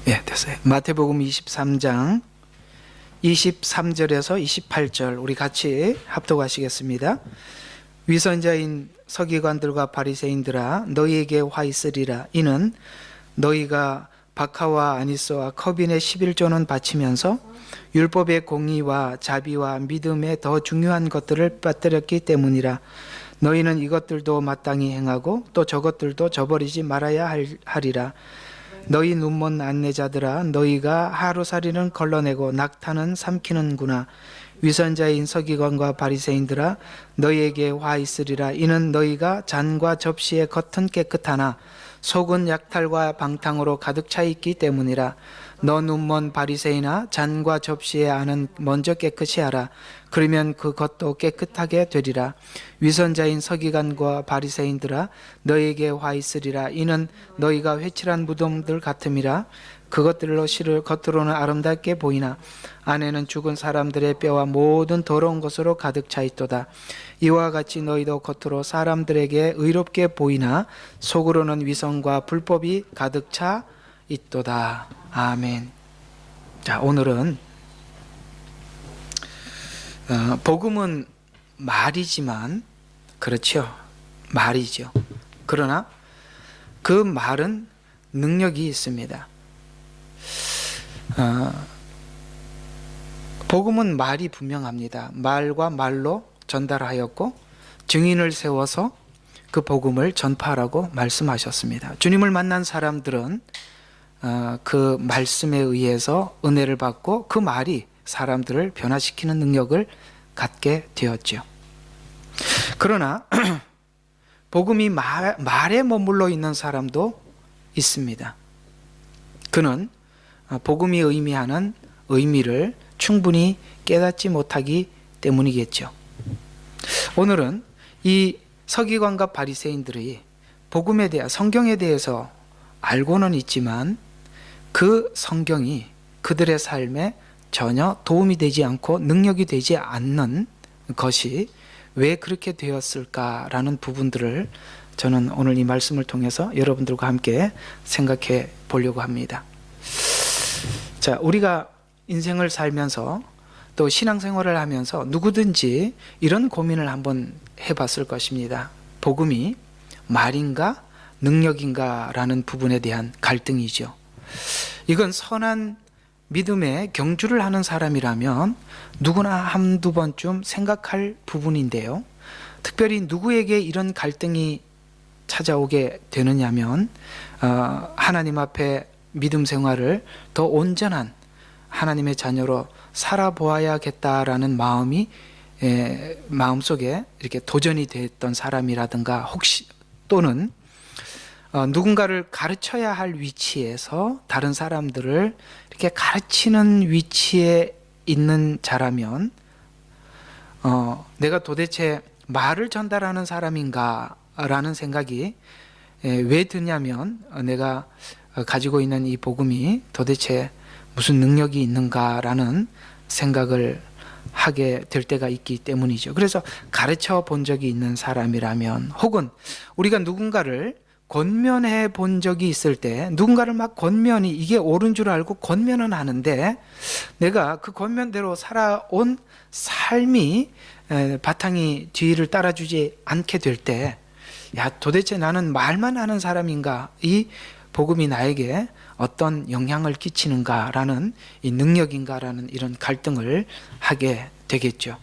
예, 됐어요. 마태복음 23장 23절에서 28절 우리 같이 합독하시겠습니다. 위선자인 서기관들과 바리새인들아 너희에게 화 있으리라. 이는 너희가 박하와 아니스와 커빈의 11조는 바치면서 율법의 공의와 자비와 믿음의 더 중요한 것들을 빠뜨렸기 때문이라. 너희는 이것들도 마땅히 행하고 또 저것들도 저버리지 말아야 하리라. 너희 눈먼 안내자들아 너희가 하루살이는 걸러내고 낙타는 삼키는구나. 위선자인 서기관과 바리새인들아 너희에게 화 있으리라. 이는 너희가 잔과 접시의 겉은 깨끗하나 속은 약탈과 방탕으로 가득 차 있기 때문이라. 너 눈먼 바리새인아 잔과 접시의 안은 먼저 깨끗이 하라. 그러면 그 겉도 깨끗하게 되리라. 위선자인 서기관과 바리새인들아 너희에게 화 있으리라. 이는 너희가 회칠한 무덤들 같음이라. 그것들로 실을 겉으로는 아름답게 보이나 안에는 죽은 사람들의 뼈와 모든 더러운 것으로 가득 차 있도다. 이와 같이 너희도 겉으로 사람들에게 의롭게 보이나 속으로는 위선과 불법이 가득 차 있도다. 아멘. 자, 오늘은 복음은 말이지만, 그렇죠, 말이죠. 그러나 그 말은 능력이 있습니다. 복음은 말이 분명합니다. 말과 말로 전달하였고 증인을 세워서 그 복음을 전파하라고 말씀하셨습니다. 주님을 만난 사람들은 그 말씀에 의해서 은혜를 받고 그 말이 사람들을 변화시키는 능력을 갖게 되었죠. 그러나 복음이 말에 머물러 있는 사람도 있습니다. 그는 복음이 의미하는 의미를 충분히 깨닫지 못하기 때문이겠죠. 오늘은 이 서기관과 바리새인들이 복음에 대한 성경에 대해서 알고는 있지만 그 성경이 그들의 삶에 전혀 도움이 되지 않고 능력이 되지 않는 것이 왜 그렇게 되었을까라는 부분들을 저는 오늘 이 말씀을 통해서 여러분들과 함께 생각해 보려고 합니다. 자, 우리가 인생을 살면서 또 신앙생활을 하면서 누구든지 이런 고민을 한번 해봤을 것입니다. 복음이 말인가 능력인가 라는 부분에 대한 갈등이죠. 이건 선한 믿음의 경주를 하는 사람이라면 누구나 한두 번쯤 생각할 부분인데요. 특별히 누구에게 이런 갈등이 찾아오게 되느냐면 하나님 앞에 믿음 생활을 더 온전한 하나님의 자녀로 살아보아야겠다라는 마음이 마음속에 이렇게 도전이 됐던 사람이라든가 혹시 또는 누군가를 가르쳐야 할 위치에서 다른 사람들을 이렇게 가르치는 위치에 있는 자라면 내가 도대체 말을 전달하는 사람인가 라는 생각이 왜 드냐면 내가 가지고 있는 이 복음이 도대체 무슨 능력이 있는가라는 생각을 하게 될 때가 있기 때문이죠. 그래서 가르쳐 본 적이 있는 사람이라면 혹은 우리가 누군가를 권면해 본 적이 있을 때 누군가를 막 권면이 이게 옳은 줄 알고 권면은 하는데 내가 그 권면대로 살아온 삶이 바탕이 뒤를 따라주지 않게 될 때 야, 도대체 나는 말만 하는 사람인가? 이 복음이 나에게 어떤 영향을 끼치는가라는 이 능력인가라는 이런 갈등을 하게 되겠죠.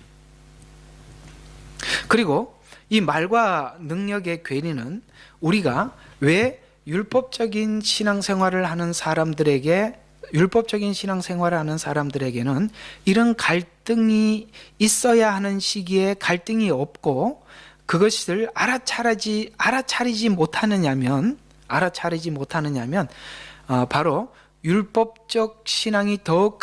그리고 이 말과 능력의 괴리는 우리가 왜 율법적인 신앙생활을 하는 사람들에게는 이런 갈등이 있어야 하는 시기에 갈등이 없고 그것을 알아차리지 못하느냐면 바로 율법적 신앙이 더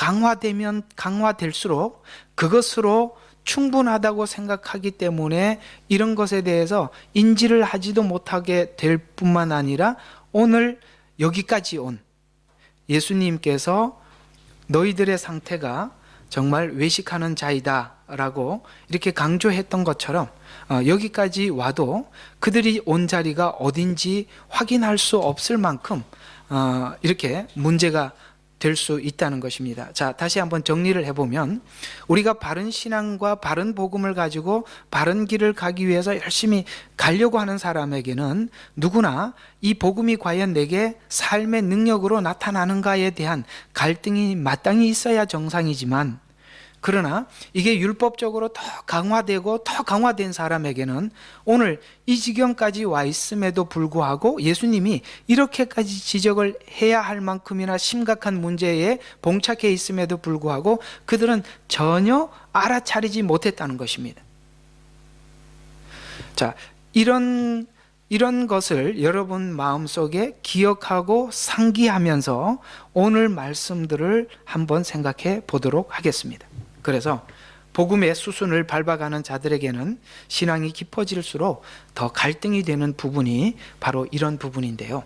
강화될수록 그것으로 충분하다고 생각하기 때문에 이런 것에 대해서 인지를 하지도 못하게 될 뿐만 아니라 오늘 여기까지 온 예수님께서 너희들의 상태가 정말 외식하는 자이다 라고 이렇게 강조했던 것처럼 여기까지 와도 그들이 온 자리가 어딘지 확인할 수 없을 만큼 이렇게 문제가 될 수 있다는 것입니다. 자, 다시 한번 정리를 해보면 우리가 바른 신앙과 바른 복음을 가지고 바른 길을 가기 위해서 열심히 가려고 하는 사람에게는 누구나 이 복음이 과연 내게 삶의 능력으로 나타나는가에 대한 갈등이 마땅히 있어야 정상이지만, 그러나 이게 율법적으로 더 강화되고 더 강화된 사람에게는 오늘 이 지경까지 와 있음에도 불구하고 예수님이 이렇게까지 지적을 해야 할 만큼이나 심각한 문제에 봉착해 있음에도 불구하고 그들은 전혀 알아차리지 못했다는 것입니다. 자, 이런 것을 여러분 마음속에 기억하고 상기하면서 오늘 말씀들을 한번 생각해 보도록 하겠습니다. 그래서 복음의 수순을 밟아가는 자들에게는 신앙이 깊어질수록 더 갈등이 되는 부분이 바로 이런 부분인데요.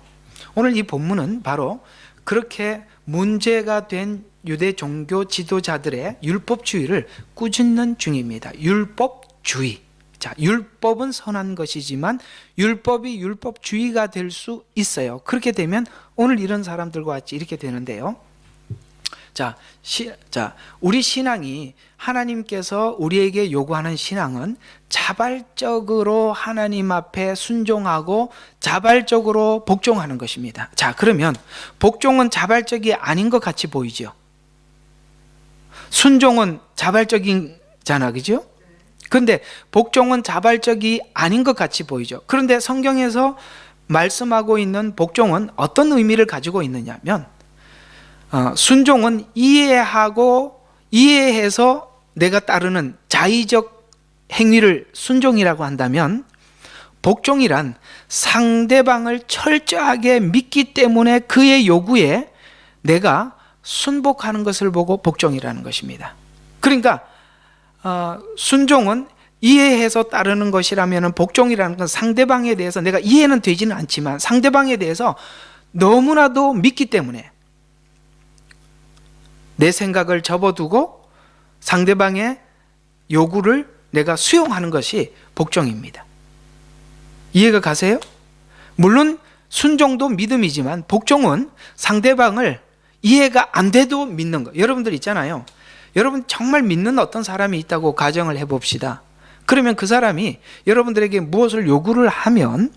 오늘 이 본문은 바로 그렇게 문제가 된 유대 종교 지도자들의 율법주의를 꾸짖는 중입니다. 율법주의. 자, 율법은 선한 것이지만 율법이 율법주의가 될 수 있어요. 그렇게 되면 오늘 이런 사람들과 같이 이렇게 되는데요. 자, 우리 신앙이, 하나님께서 우리에게 요구하는 신앙은 자발적으로 하나님 앞에 순종하고 자발적으로 복종하는 것입니다. 자, 그러면 복종은 자발적이 아닌 것 같이 보이죠? 순종은 자발적이잖아, 그죠? 그런데 복종은 자발적이 아닌 것 같이 보이죠. 그런데 성경에서 말씀하고 있는 복종은 어떤 의미를 가지고 있느냐면, 순종은 이해해서 내가 따르는 자의적 행위를 순종이라고 한다면, 복종이란 상대방을 철저하게 믿기 때문에 그의 요구에 내가 순복하는 것을 보고 복종이라는 것입니다. 그러니까 순종은 이해해서 따르는 것이라면 복종이라는 건 상대방에 대해서 내가 이해는 되지는 않지만 상대방에 대해서 너무나도 믿기 때문에 내 생각을 접어두고 상대방의 요구를 내가 수용하는 것이 복종입니다. 이해가 가세요? 물론 순종도 믿음이지만 복종은 상대방을 이해가 안 돼도 믿는 거. 여러분들 있잖아요. 여러분 정말 믿는 어떤 사람이 있다고 가정을 해봅시다. 그러면 그 사람이 여러분들에게 무엇을 요구를 하면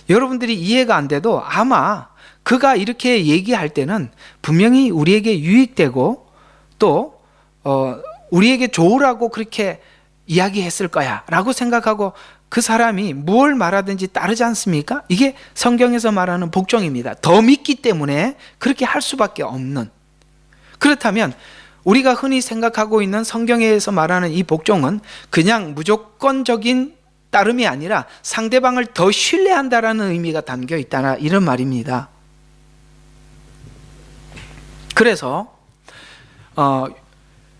여러분들이 이해가 안 돼도 아마 그가 이렇게 얘기할 때는 분명히 우리에게 유익되고 또 우리에게 좋으라고 그렇게 이야기했을 거야 라고 생각하고 그 사람이 무엇을 말하든지 따르지 않습니까? 이게 성경에서 말하는 복종입니다. 더 믿기 때문에 그렇게 할 수밖에 없는. 그렇다면 우리가 흔히 생각하고 있는 성경에서 말하는 이 복종은 그냥 무조건적인 따름이 아니라 상대방을 더 신뢰한다라는 의미가 담겨 있다, 이런 말입니다. 그래서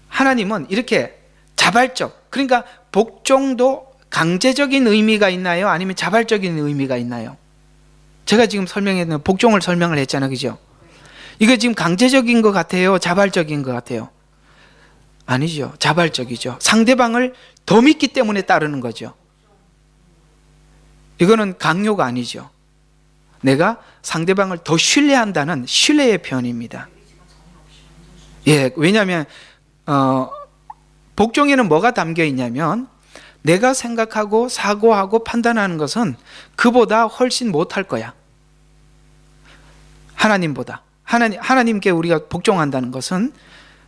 하나님은 이렇게 자발적, 그러니까 복종도 강제적인 의미가 있나요? 아니면 자발적인 의미가 있나요? 제가 지금 설명했는 복종을 설명을 했잖아요, 그죠? 이거 지금 강제적인 것 같아요? 자발적인 것 같아요? 아니죠. 자발적이죠. 상대방을 더 믿기 때문에 따르는 거죠. 이거는 강요가 아니죠. 내가 상대방을 더 신뢰한다는 신뢰의 표현입니다. 예, 왜냐하면 복종에는 뭐가 담겨 있냐면 내가 생각하고 사고하고 판단하는 것은 그보다 훨씬 못할 거야. 하나님보다. 하나님께 우리가 복종한다는 것은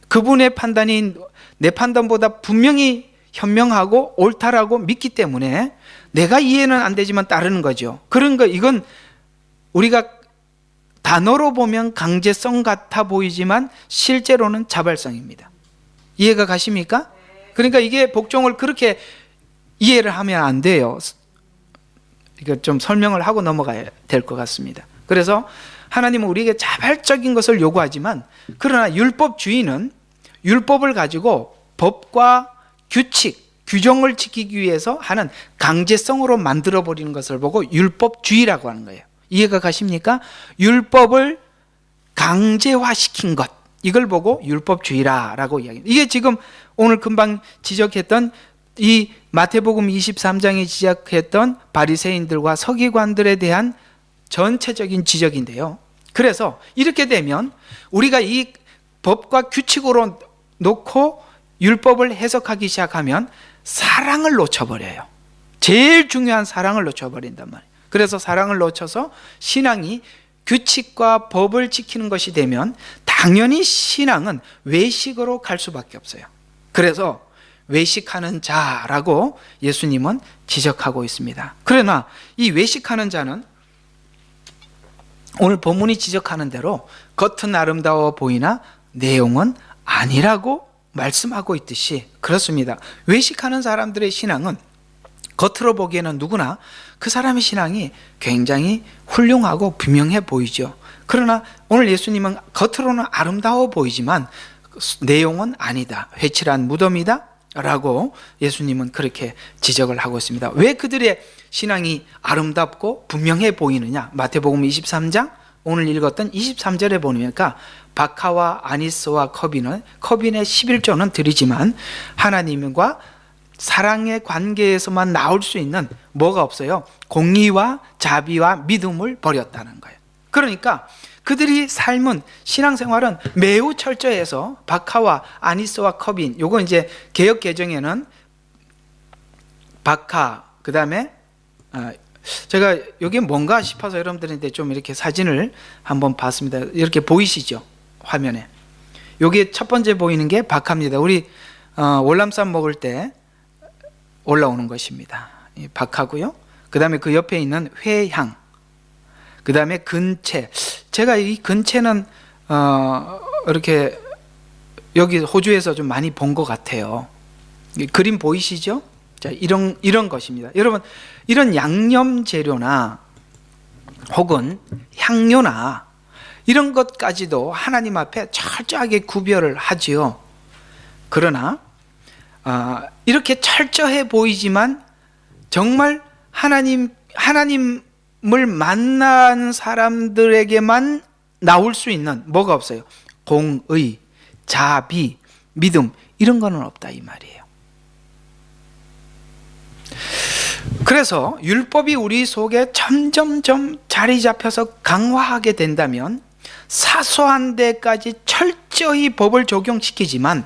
그분의 판단이 내 판단보다 분명히 현명하고 옳다라고 믿기 때문에 내가 이해는 안 되지만 따르는 거죠. 그런 거, 이건 우리가 단어로 보면 강제성 같아 보이지만 실제로는 자발성입니다. 이해가 가십니까? 그러니까 이게 복종을 그렇게 이해를 하면 안 돼요. 이거 좀 설명을 하고 넘어가야 될 것 같습니다. 그래서 하나님은 우리에게 자발적인 것을 요구하지만, 그러나 율법주의는 율법을 가지고 법과 규칙, 규정을 지키기 위해서 하는 강제성으로 만들어버리는 것을 보고 율법주의라고 하는 거예요. 이해가 가십니까? 율법을 강제화시킨 것, 이걸 보고 율법주의라고 이야기합니다. 이게 지금 오늘 금방 지적했던 이 마태복음 23장에 지적했던 바리새인들과 서기관들에 대한 전체적인 지적인데요. 그래서 이렇게 되면 우리가 이 법과 규칙으로 놓고 율법을 해석하기 시작하면 사랑을 놓쳐버려요. 제일 중요한 사랑을 놓쳐버린단 말이에요. 그래서 사랑을 놓쳐서 신앙이 규칙과 법을 지키는 것이 되면 당연히 신앙은 외식으로 갈 수밖에 없어요. 그래서 외식하는 자라고 예수님은 지적하고 있습니다. 그러나 이 외식하는 자는 오늘 본문이 지적하는 대로 겉은 아름다워 보이나 내용은 아니라고 말씀하고 있듯이 그렇습니다. 외식하는 사람들의 신앙은 겉으로 보기에는 누구나 그 사람의 신앙이 굉장히 훌륭하고 분명해 보이죠. 그러나 오늘 예수님은 겉으로는 아름다워 보이지만 내용은 아니다. 회칠한 무덤이다 라고 예수님은 그렇게 지적을 하고 있습니다. 왜 그들의 신앙이 아름답고 분명해 보이느냐? 마태복음 23장 오늘 읽었던 23절에 보니까 박하와 아니스와 커빈의 11조는 드리지만 하나님과 사랑의 관계에서만 나올 수 있는 뭐가 없어요? 공의와 자비와 믿음을 버렸다는 거예요. 그러니까 그들이 삶은 신앙생활은 매우 철저해서 박하와 아니스와 커빈, 요거 이제 개역 개정에는 박하, 그 다음에 제가 이게 뭔가 싶어서 여러분들한테 좀 이렇게 사진을 한번 봤습니다. 이렇게 보이시죠? 화면에. 요게 첫 번째 보이는 게 박하입니다. 우리 월남쌈 먹을 때 올라오는 것입니다. 박하고요. 그 다음에 그 옆에 있는 회향, 그 다음에 근채. 제가 이 근채는 이렇게 여기 호주에서 좀 많이 본 것 같아요. 그림 보이시죠? 자, 이런 것입니다. 여러분, 이런 양념 재료나 혹은 향료나 이런 것까지도 하나님 앞에 철저하게 구별을 하지요. 그러나 이렇게 철저해 보이지만 정말 하나님을 만난 사람들에게만 나올 수 있는 뭐가 없어요? 공의, 자비, 믿음 이런 거는 없다 이 말이에요. 그래서 율법이 우리 속에 점점점 자리 잡혀서 강화하게 된다면 사소한 데까지 철저히 법을 적용시키지만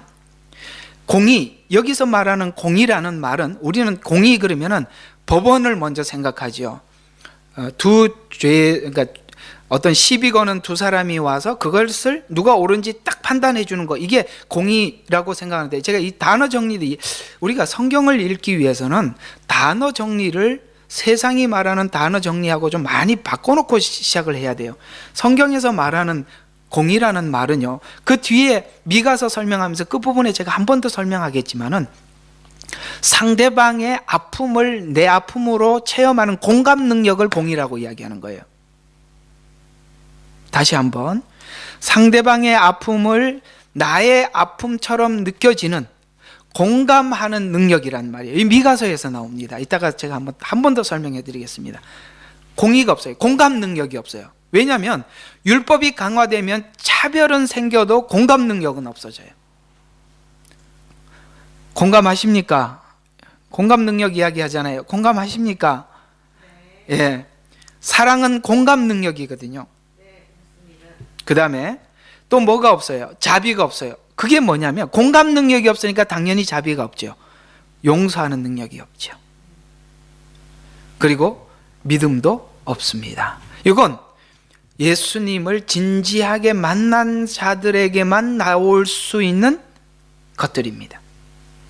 공의, 여기서 말하는 공의라는 말은 우리는 공의 그러면은 법원을 먼저 생각하죠. 그러니까 어떤 시비 거는 두 사람이 와서 그것을 누가 옳은지 딱 판단해 주는 거, 이게 공의라고 생각하는데, 제가 이 단어 정리를, 우리가 성경을 읽기 위해서는 단어 정리를 세상이 말하는 단어 정리하고 좀 많이 바꿔놓고 시작을 해야 돼요. 성경에서 말하는 공의라는 말은요, 그 뒤에 미가서 설명하면서 끝부분에 제가 한 번 더 설명하겠지만은 상대방의 아픔을 내 아픔으로 체험하는 공감 능력을 공의라고 이야기하는 거예요. 다시 한번, 상대방의 아픔을 나의 아픔처럼 느껴지는 공감하는 능력이란 말이에요. 이 미가서에서 나옵니다. 이따가 제가 한 번 더 설명해 드리겠습니다. 공의가 없어요. 공감 능력이 없어요. 왜냐하면 율법이 강화되면 차별은 생겨도 공감 능력은 없어져요. 공감하십니까? 공감 능력 이야기 하잖아요. 공감하십니까? 네. 예. 사랑은 공감 능력이거든요. 그 다음에 또 뭐가 없어요? 자비가 없어요. 그게 뭐냐면 공감 능력이 없으니까 당연히 자비가 없죠. 용서하는 능력이 없죠. 그리고 믿음도 없습니다. 이건 예수님을 진지하게 만난 자들에게만 나올 수 있는 것들입니다.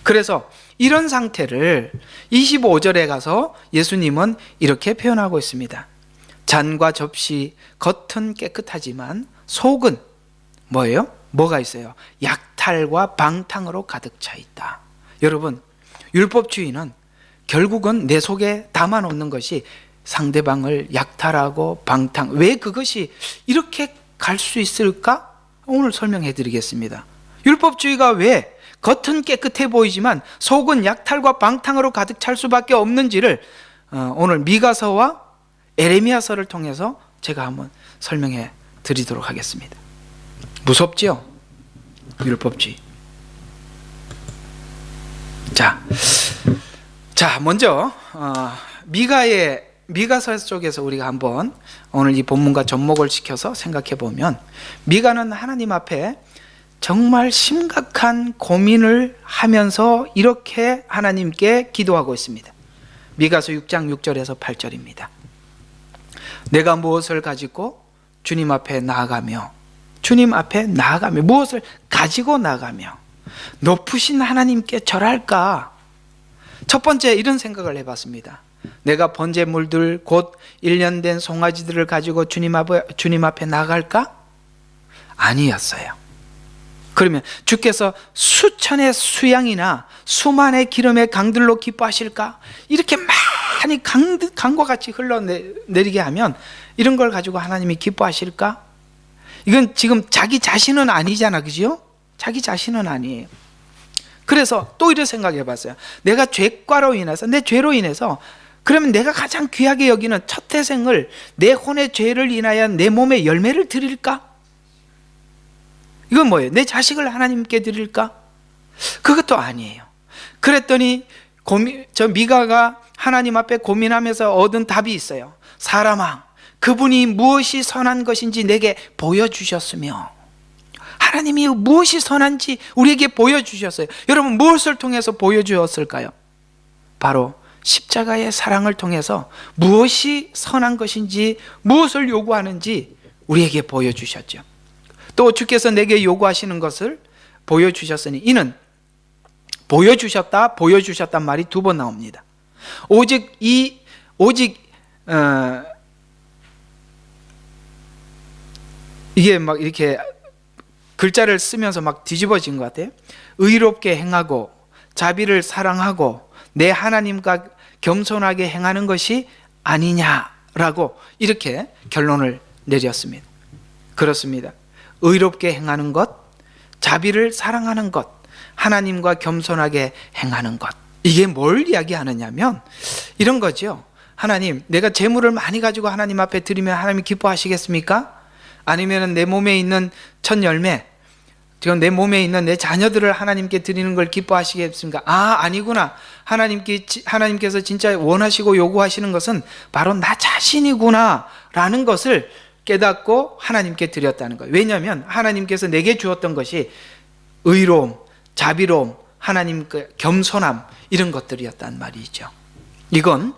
그래서 이런 상태를 25절에 가서 예수님은 이렇게 표현하고 있습니다. 잔과 접시 겉은 깨끗하지만 속은 뭐예요? 뭐가 있어요? 약탈과 방탕으로 가득 차 있다. 여러분, 율법주의는 결국은 내 속에 담아놓는 것이 상대방을 약탈하고 방탕. 왜 그것이 이렇게 갈 수 있을까? 오늘 설명해 드리겠습니다. 율법주의가 왜 겉은 깨끗해 보이지만 속은 약탈과 방탕으로 가득 찰 수밖에 없는지를 오늘 미가서와 에레미야서를 통해서 제가 한번 설명해 드리도록 하겠습니다. 무섭죠? 율법주의. 자, 먼저 미가의 미가서 쪽에서 우리가 한번 오늘 이 본문과 접목을 시켜서 생각해 보면, 미가는 하나님 앞에 정말 심각한 고민을 하면서 이렇게 하나님께 기도하고 있습니다. 미가서 6장 6절에서 8절입니다. 내가 무엇을 가지고 주님 앞에 나아가며, 주님 앞에 나아가며, 무엇을 가지고 나아가며 높으신 하나님께 절할까? 첫 번째 이런 생각을 해봤습니다. 내가 번제물들 곧 1년 된 송아지들을 가지고 주님 앞에 나갈까? 아니었어요. 그러면 주께서 수천의 수양이나 수만의 기름의 강들로 기뻐하실까? 이렇게 많이 강과 같이 흘러내리게 하면 이런 걸 가지고 하나님이 기뻐하실까? 이건 지금 자기 자신은 아니잖아, 그죠? 자기 자신은 아니에요. 그래서 또 이렇게 생각해 봤어요. 내가 죄과로 인해서, 내 죄로 인해서, 그러면 내가 가장 귀하게 여기는 첫 태생을, 내 혼의 죄를 인하여 내 몸에 열매를 드릴까? 이건 뭐예요? 내 자식을 하나님께 드릴까? 그것도 아니에요. 그랬더니 저 미가가 하나님 앞에 고민하면서 얻은 답이 있어요. 사람아, 그분이 무엇이 선한 것인지 내게 보여주셨으며, 하나님이 무엇이 선한지 우리에게 보여주셨어요. 여러분, 무엇을 통해서 보여주었을까요? 바로 십자가의 사랑을 통해서 무엇이 선한 것인지, 무엇을 요구하는지 우리에게 보여주셨죠. 또 주께서 내게 요구하시는 것을 보여주셨으니, 이는 보여주셨단 말이 두 번 나옵니다. 이게 막 이렇게 글자를 쓰면서 막 뒤집어진 것 같아요. 의롭게 행하고 자비를 사랑하고 내 하나님과 겸손하게 행하는 것이 아니냐라고 이렇게 결론을 내렸습니다. 그렇습니다. 의롭게 행하는 것, 자비를 사랑하는 것, 하나님과 겸손하게 행하는 것, 이게 뭘 이야기하느냐면 이런 거죠. 하나님, 내가 재물을 많이 가지고 하나님 앞에 드리면 하나님이 기뻐하시겠습니까? 아니면 내 몸에 있는 첫 열매, 지금 내 몸에 있는 내 자녀들을 하나님께 드리는 걸 기뻐하시겠습니까? 아니구나. 하나님께서 진짜 원하시고 요구하시는 것은 바로 나 자신이구나 라는 것을 깨닫고 하나님께 드렸다는 거예요. 왜냐하면 하나님께서 내게 주었던 것이 의로움, 자비로움, 하나님께 겸손함, 이런 것들이었단 말이죠. 이건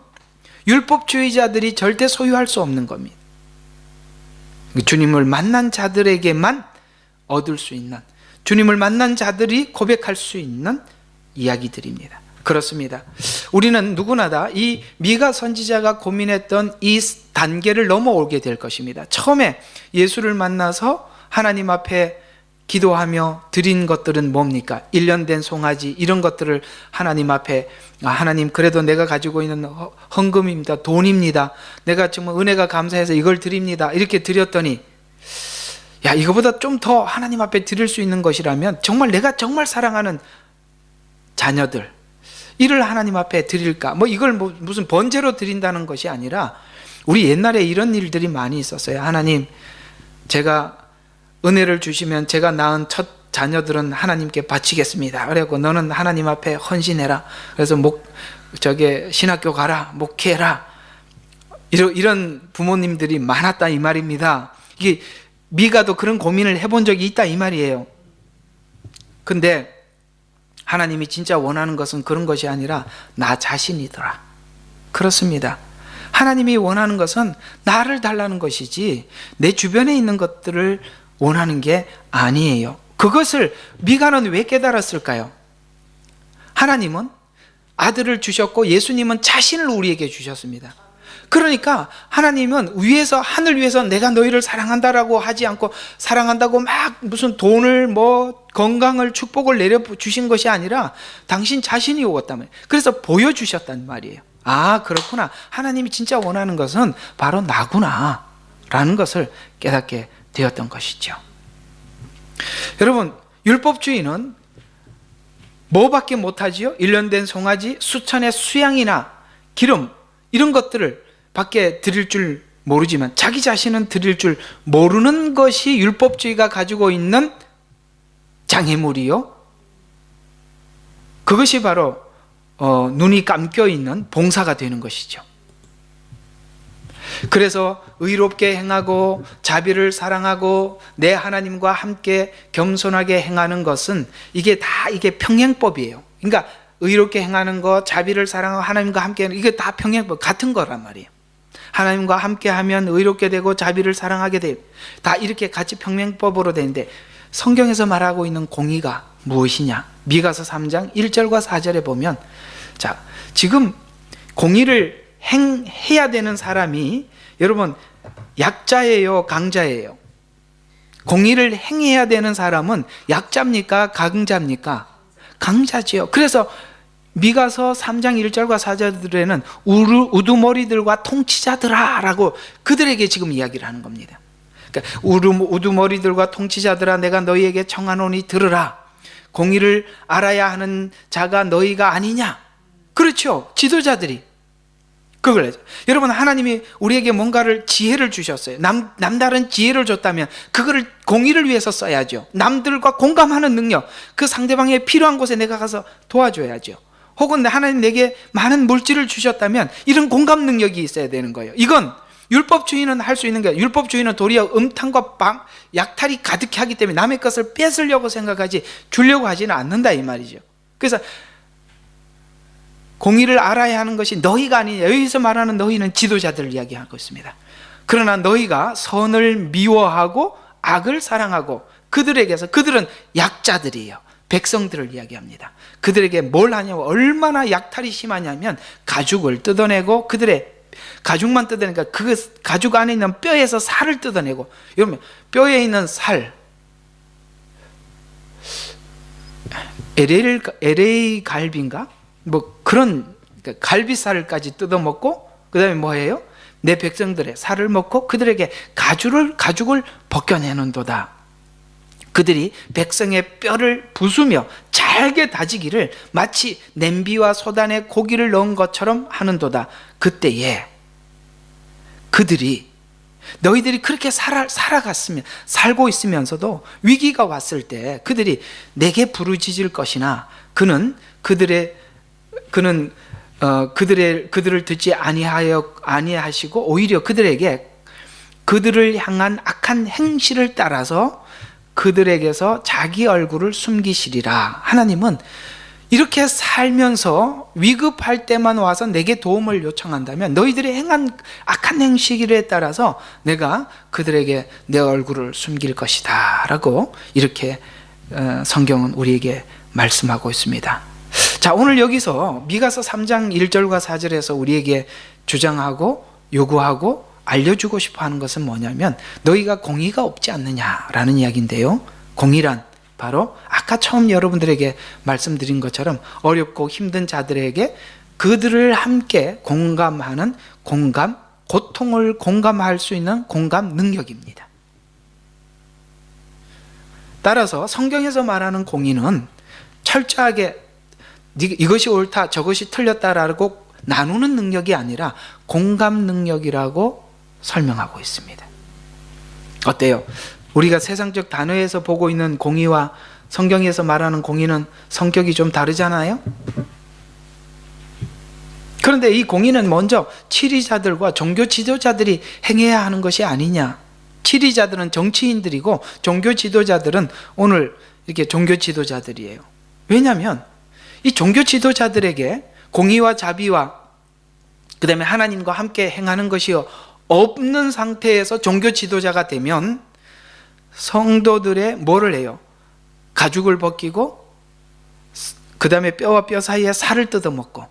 율법주의자들이 절대 소유할 수 없는 겁니다. 주님을 만난 자들에게만 얻을 수 있는, 주님을 만난 자들이 고백할 수 있는 이야기들입니다. 그렇습니다. 우리는 누구나 다 이 미가 선지자가 고민했던 이 단계를 넘어오게 될 것입니다. 처음에 예수를 만나서 하나님 앞에 기도하며 드린 것들은 뭡니까? 1년 된 송아지, 이런 것들을 하나님 앞에, 하나님, 그래도 내가 가지고 있는 헌금입니다, 돈입니다, 내가 정말 은혜가 감사해서 이걸 드립니다, 이렇게 드렸더니, 야, 이거보다 좀 더 하나님 앞에 드릴 수 있는 것이라면 정말 내가 정말 사랑하는 자녀들, 이를 하나님 앞에 드릴까? 이걸 무슨 번제로 드린다는 것이 아니라, 우리 옛날에 이런 일들이 많이 있었어요. 하나님, 제가 은혜를 주시면 제가 낳은 첫 자녀들은 하나님께 바치겠습니다. 그래고 너는 하나님 앞에 헌신해라. 그래서 신학교 가라, 목회해라. 이런 부모님들이 많았다 이 말입니다. 이게 미가도 그런 고민을 해본 적이 있다 이 말이에요. 근데 하나님이 진짜 원하는 것은 그런 것이 아니라 나 자신이더라. 그렇습니다. 하나님이 원하는 것은 나를 달라는 것이지 내 주변에 있는 것들을 원하는 게 아니에요. 그것을 미가는 왜 깨달았을까요? 하나님은 아들을 주셨고 예수님은 자신을 우리에게 주셨습니다. 그러니까 하나님은 하늘 위에서 내가 너희를 사랑한다라고 하지 않고, 사랑한다고 막 무슨 돈을 건강을 축복을 내려주신 것이 아니라 당신 자신이 오었단 말이에요. 그래서 보여주셨단 말이에요. 그렇구나. 하나님이 진짜 원하는 것은 바로 나구나 라는 것을 깨닫게 되었던 것이죠. 여러분, 율법주의는 뭐밖에 못하지요? 1년 된 송아지, 수천의 수양이나 기름, 이런 것들을 밖에 드릴 줄 모르지만, 자기 자신은 드릴 줄 모르는 것이 율법주의가 가지고 있는 장애물이요, 그것이 바로 눈이 감겨 있는 봉사가 되는 것이죠. 그래서 의롭게 행하고 자비를 사랑하고 내 하나님과 함께 겸손하게 행하는 것은 이게 평행법이에요. 그러니까 의롭게 행하는 것, 자비를 사랑하고 하나님과 함께 하는 이게 다 평행법 같은 거란 말이에요. 하나님과 함께 하면 의롭게 되고 자비를 사랑하게 돼요. 다 이렇게 같이 평행법으로 되는데 성경에서 말하고 있는 공의가 무엇이냐? 미가서 3장 1절과 4절에 보면 자, 지금 공의를 행해야 되는 사람이 여러분 약자예요, 강자예요? 공의를 행해야 되는 사람은 약자입니까? 강자입니까? 강자지요. 그래서 미가서 3장 1절과 4절에는 우두머리들과 통치자들아 라고 그들에게 지금 이야기를 하는 겁니다. 그러니까 우두머리들과 통치자들아 내가 너희에게 청하노니 들으라. 공의를 알아야 하는 자가 너희가 아니냐? 그렇죠. 지도자들이 그걸 해죠. 여러분 하나님이 우리에게 뭔가를 지혜를 주셨어요. 남다른 지혜를 줬다면 그거를 공의를 위해서 써야죠. 남들과 공감하는 능력, 그 상대방의 필요한 곳에 내가 가서 도와줘야죠. 혹은 하나님 내게 많은 물질을 주셨다면 이런 공감 능력이 있어야 되는 거예요. 이건 율법주의는 할 수 있는 거예요. 율법주의는 도리어 음탕과 약탈이 가득히 하기 때문에 남의 것을 뺏으려고 생각하지 주려고 하지는 않는다 이 말이죠. 그래서 공의를 알아야 하는 것이 너희가 아니냐. 여기서 말하는 너희는 지도자들을 이야기하고 있습니다. 그러나 너희가 선을 미워하고 악을 사랑하고 그들은 약자들이에요. 백성들을 이야기합니다. 그들에게 뭘 하냐고 얼마나 약탈이 심하냐면 가죽을 뜯어내고 그들의 가죽만 뜯어내니까 그 가죽 안에 있는 뼈에서 살을 뜯어내고 여러분 뼈에 있는 살 LA 갈비인가? 뭐 그런 갈비살까지 뜯어먹고 그 다음에 뭐예요? 내 백성들의 살을 먹고 그들에게 가죽을 벗겨내는도다. 그들이 백성의 뼈를 부수며 잘게 다지기를 마치 냄비와 소단에 고기를 넣은 것처럼 하는도다. 그때에 너희들이 그렇게 살고 있으면서도 위기가 왔을 때 그들이 내게 부르짖을 것이나 그는 그들을 듣지 아니하시고 오히려 그들을 향한 악한 행실을 따라서 그들에게서 자기 얼굴을 숨기시리라. 하나님은 이렇게 살면서 위급할 때만 와서 내게 도움을 요청한다면 너희들이 행한 악한 행실에 따라서 내가 그들에게 내 얼굴을 숨길 것이다 라고 이렇게 성경은 우리에게 말씀하고 있습니다. 자, 오늘 여기서 미가서 3장 1절과 4절에서 우리에게 주장하고 요구하고 알려주고 싶어 하는 것은 뭐냐면 너희가 공의가 없지 않느냐라는 이야기인데요. 공의란 바로 아까 처음 여러분들에게 말씀드린 것처럼 어렵고 힘든 자들에게 그들을 함께 공감하는 고통을 공감할 수 있는 공감 능력입니다. 따라서 성경에서 말하는 공의는 철저하게 이것이 옳다 저것이 틀렸다라고 나누는 능력이 아니라 공감 능력이라고 설명하고 있습니다. 어때요? 우리가 세상적 단어에서 보고 있는 공의와 성경에서 말하는 공의는 성격이 좀 다르잖아요? 그런데 이 공의는 먼저 치리자들과 종교 지도자들이 행해야 하는 것이 아니냐. 치리자들은 정치인들이고 종교 지도자들은 오늘 이렇게 종교 지도자들이에요. 왜냐하면 이 종교 지도자들에게 공의와 자비와 그 다음에 하나님과 함께 행하는 것이 없는 상태에서 종교 지도자가 되면 성도들의 뭐를 해요? 가죽을 벗기고 그 다음에 뼈와 뼈 사이에 살을 뜯어먹고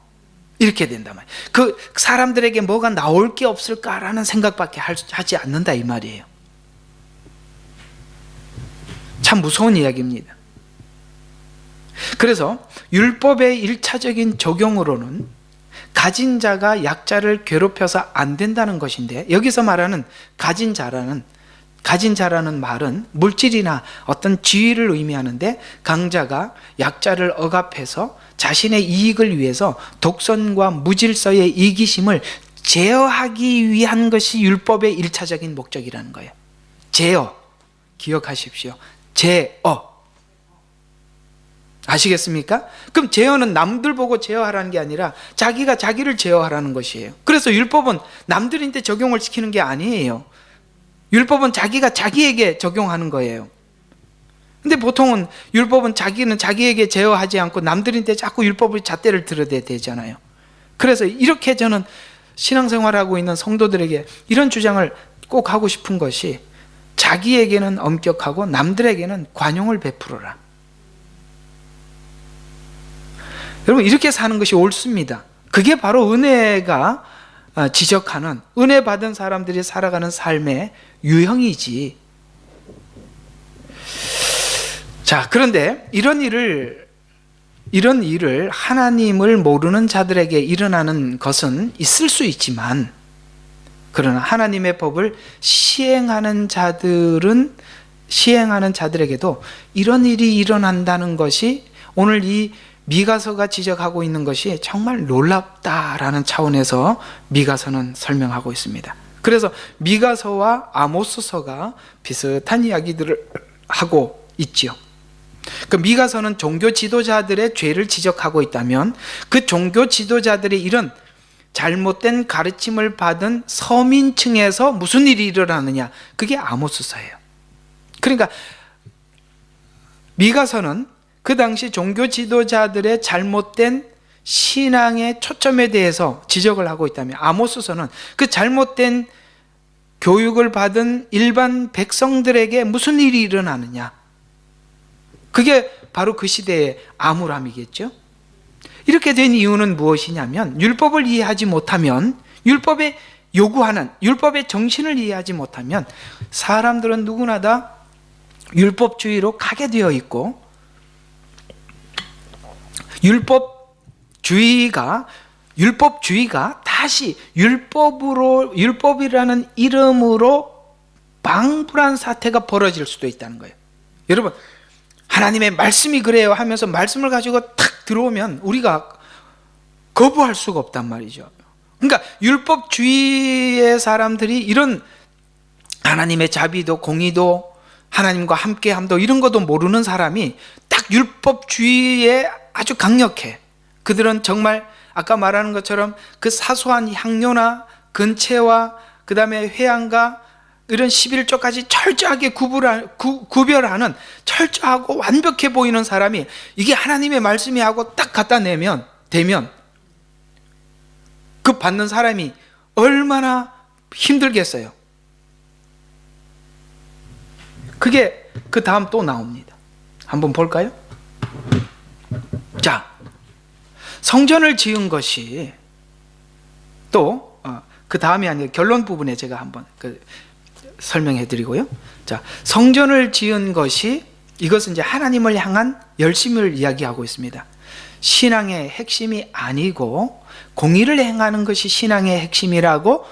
이렇게 된단 말이에요. 그 사람들에게 뭐가 나올 게 없을까라는 생각밖에 하지 않는다 이 말이에요. 참 무서운 이야기입니다. 그래서 율법의 1차적인 적용으로는 가진 자가 약자를 괴롭혀서 안 된다는 것인데 여기서 말하는 가진 자라는 말은 물질이나 어떤 지위를 의미하는데 강자가 약자를 억압해서 자신의 이익을 위해서 독선과 무질서의 이기심을 제어하기 위한 것이 율법의 1차적인 목적이라는 거예요. 제어, 기억하십시오. 제어. 아시겠습니까? 그럼 제어는 남들 보고 제어하라는 게 아니라 자기가 자기를 제어하라는 것이에요. 그래서 율법은 남들한테 적용을 시키는 게 아니에요. 율법은 자기가 자기에게 적용하는 거예요. 근데 보통은 율법은 자기는 자기에게 제어하지 않고 남들한테 자꾸 율법의 잣대를 들어대야 되잖아요. 그래서 이렇게 저는 신앙생활하고 있는 성도들에게 이런 주장을 꼭 하고 싶은 것이, 자기에게는 엄격하고 남들에게는 관용을 베풀어라. 여러분, 이렇게 사는 것이 옳습니다. 그게 바로 은혜가 지적하는, 은혜 받은 사람들이 살아가는 삶의 유형이지. 자, 그런데 이런 일을 하나님을 모르는 자들에게 일어나는 것은 있을 수 있지만, 그러나 하나님의 법을 시행하는 자들에게도 이런 일이 일어난다는 것이, 오늘 이 미가서가 지적하고 있는 것이 정말 놀랍다라는 차원에서 미가서는 설명하고 있습니다. 그래서 미가서와 아모스서가 비슷한 이야기들을 하고 있지요. 그 미가서는 종교 지도자들의 죄를 지적하고 있다면, 그 종교 지도자들이 이런 잘못된 가르침을 받은 서민층에서 무슨 일이 일어나느냐, 그게 아모스서예요. 그러니까 미가서는 그 당시 종교 지도자들의 잘못된 신앙의 초점에 대해서 지적을 하고 있다면, 아모스서는 그 잘못된 교육을 받은 일반 백성들에게 무슨 일이 일어나느냐, 그게 바로 그 시대의 암울함이겠죠. 이렇게 된 이유는 무엇이냐면, 율법을 이해하지 못하면, 율법에 요구하는 율법의 정신을 이해하지 못하면 사람들은 누구나 다 율법주의로 가게 되어 있고, 율법주의가 다시 율법이라는 이름으로 방불한 사태가 벌어질 수도 있다는 거예요. 여러분, 하나님의 말씀이 그래요 하면서 말씀을 가지고 탁 들어오면 우리가 거부할 수가 없단 말이죠. 그러니까 율법주의의 사람들이 이런 하나님의 자비도 공의도 하나님과 함께함도 이런 것도 모르는 사람이 딱 율법주의에 아주 강력해. 그들은 정말 아까 말하는 것처럼 그 사소한 향료나 근체와 그 다음에 회양과 이런 11조까지 철저하게 구별하는, 철저하고 완벽해 보이는 사람이 이게 하나님의 말씀이 하고 딱 갖다 대면 그 받는 사람이 얼마나 힘들겠어요. 그게 그 다음 또 나옵니다. 한번 볼까요? 자, 성전을 지은 것이 또 그 다음이 아니라 결론 부분에 제가 한번 설명해 드리고요. 자, 성전을 지은 것이, 이것은 이제 하나님을 향한 열심을 이야기하고 있습니다. 신앙의 핵심이 아니고 공의를 행하는 것이 신앙의 핵심이라고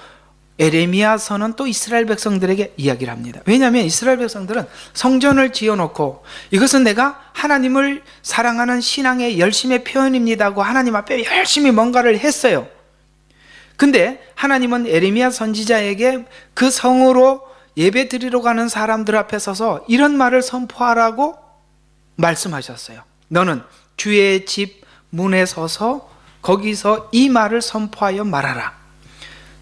에레미야서는 또 이스라엘 백성들에게 이야기를 합니다. 왜냐하면 이스라엘 백성들은 성전을 지어놓고 이것은 내가 하나님을 사랑하는 신앙의 열심의 표현입니다고 하나님 앞에 열심히 뭔가를 했어요. 근데 하나님은 에레미야 선지자에게 그 성으로 예배 드리러 가는 사람들 앞에 서서 이런 말을 선포하라고 말씀하셨어요. 너는 주의 집 문에 서서 거기서 이 말을 선포하여 말하라.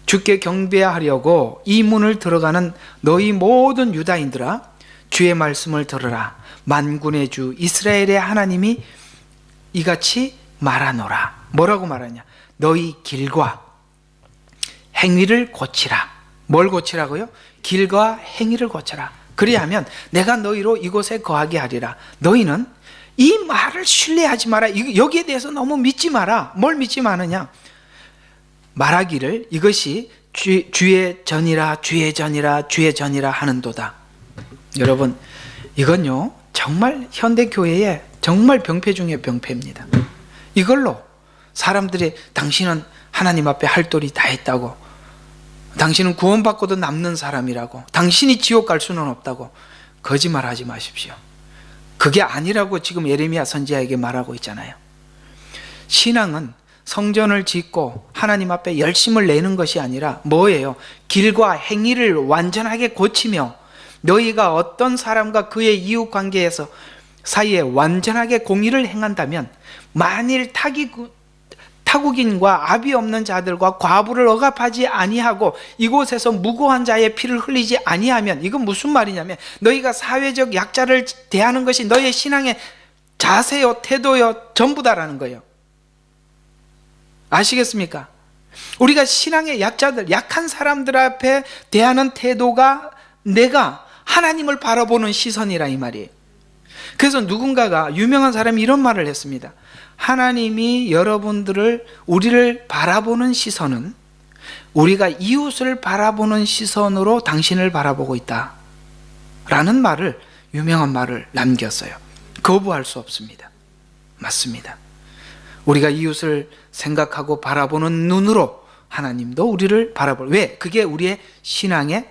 주께 경배하려고 이 문을 들어가는 너희 모든 유다인들아, 주의 말씀을 들으라. 만군의 주 이스라엘의 하나님이 이같이 말하노라. 뭐라고 말하냐? 너희 길과 행위를 고치라. 뭘 고치라고요? 길과 행위를 고쳐라. 그리하면 내가 너희로 이곳에 거하게 하리라. 너희는 이 말을 신뢰하지 마라. 여기에 대해서 너무 믿지 마라. 뭘 믿지 마느냐? 말하기를 이것이 주의 전이라 주의 전이라 주의 전이라 하는도다. 여러분, 이건요 정말 현대교회의 정말 병폐 중에 병폐입니다. 이걸로 사람들이 당신은 하나님 앞에 할 도리 다 했다고, 당신은 구원받고도 남는 사람이라고, 당신이 지옥 갈 수는 없다고 거짓말하지 마십시오. 그게 아니라고 지금 예레미야 선지자에게 말하고 있잖아요. 신앙은 성전을 짓고 하나님 앞에 열심을 내는 것이 아니라 뭐예요? 길과 행위를 완전하게 고치며 너희가 어떤 사람과 그의 이웃관계에서 사이에 완전하게 공의를 행한다면 만일 타국인과 압이 없는 자들과 과부를 억압하지 아니하고 이곳에서 무고한 자의 피를 흘리지 아니하면, 이건 무슨 말이냐면 너희가 사회적 약자를 대하는 것이 너희의 신앙의 자세요 태도요 전부다라는 거예요. 아시겠습니까? 우리가 신앙의 약자들, 약한 사람들 앞에 대하는 태도가 내가 하나님을 바라보는 시선이라 이 말이에요. 그래서 누군가가, 유명한 사람이 이런 말을 했습니다. 하나님이 우리를 바라보는 시선은 우리가 이웃을 바라보는 시선으로 당신을 바라보고 있다 라는 말을, 유명한 말을 남겼어요. 거부할 수 없습니다. 맞습니다. 우리가 이웃을 생각하고 바라보는 눈으로 하나님도 우리를 바라볼, 왜? 그게 우리의 신앙의